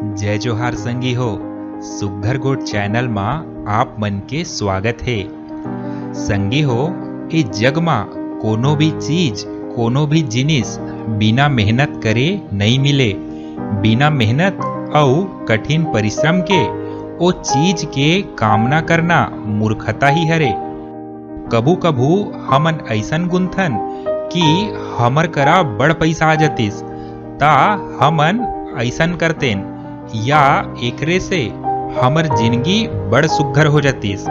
जय जोहार संगी हो। सुघर गोट चैनल में आप मन के स्वागत है। संगी हो, ए जग मा कोनो भी चीज, कोनो भी जिनिस बिना मेहनत करे नहीं मिले। बिना मेहनत और कठिन परिश्रम के ओ चीज के कामना करना मूर्खता ही हरे। कभू कभू हमन ऐसन गुंथन कि हमर करा बड़ पैसा आ जतिस ता हमन ऐसन करतेन, या एकरे से हमर जिंदगी बड़ सुघर हो जतिस।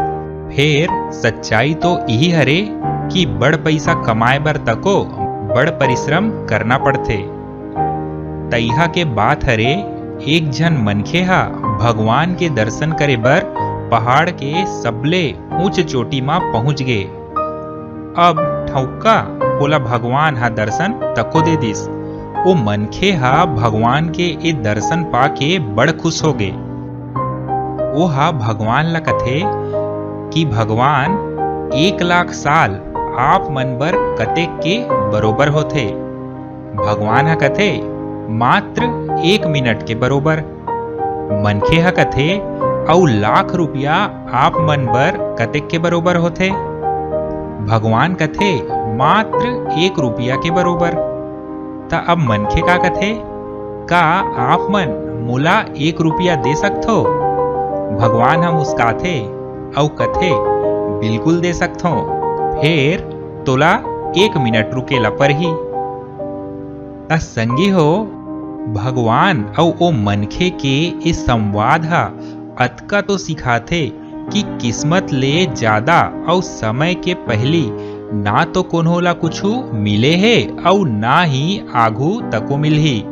फिर सच्चाई तो यही हरे कि बड़ पैसा कमाए बर तको बड़ परिश्रम करना पड़थे। तैहा के बात हरे, एक जन मनखे हा भगवान के दर्शन करे बर पहाड़ के सबले ऊंच चोटी मा पहुंच गे। अब ठौका ओला भगवान हा दर्शन तको दे दिस। ओ मनखे हा भगवान के ए दर्शन पाके बड़ खुश हो गे। ओ हा भगवान ला कथे कि भगवान 1,00,000 साल आप मन बर कतेक के बरोबर होथे। भगवान हा कथे मात्र 1 मिनट के बरोबर। मनखे हा कथे अउ लाख रुपया आप मन बर कतेक के बरोबर होथे। भगवान कथे मात्र 1 रुपया के बरोबर। ता अब मनखे का कथे, का आप मन मोला 1 रुपया दे सकथो? भगवान हम मुस्काथे अउ कथे बिल्कुल दे सकथो। फिर तोला 1 मिनट रुकेला परही। ता संगी हो, भगवान अउ ओ मनखे के ए संवाद हा अतका तो सिखाथे कि किस्मत ले ज्यादा अउ समय के पहली ना तो कोनो ला कुछु मिले है अउ ना ही आघू तको मिलही।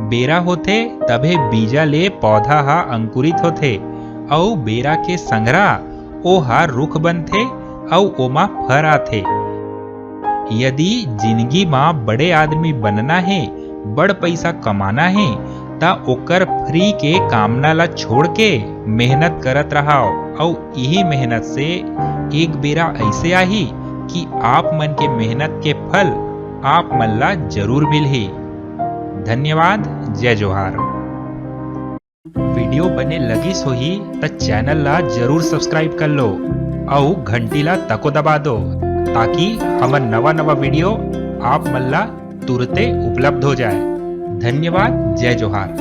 बेरा होथे तभे बीजा ले पौधा हा अंकुरित होथे अउ बेरा के संघरा ओ हा रुख बनथे अउ ओमा फर आथे। यदि जिंदगी मा बड़े आदमी बनना है, बड़ पैसा कमाना है, ता ओकर फ्री के कामना ला छोड़ के मेहनत करत रहाओ। और यही मेहनत से एक बेरा ऐसे आही कि आप मन के मेहनत के फल आप मन ला जरूर मिलही। धन्यवाद। जय जोहार। वीडियो बने लगिस होही त चैनल ला जरूर सब्सक्राइब कर लो और घंटी ला तको दबा दो, ताकि हमर नवा नवा वीडियो आप मन ला तुरते उपलब्ध हो जाए। धन्यवाद। जय जोहार।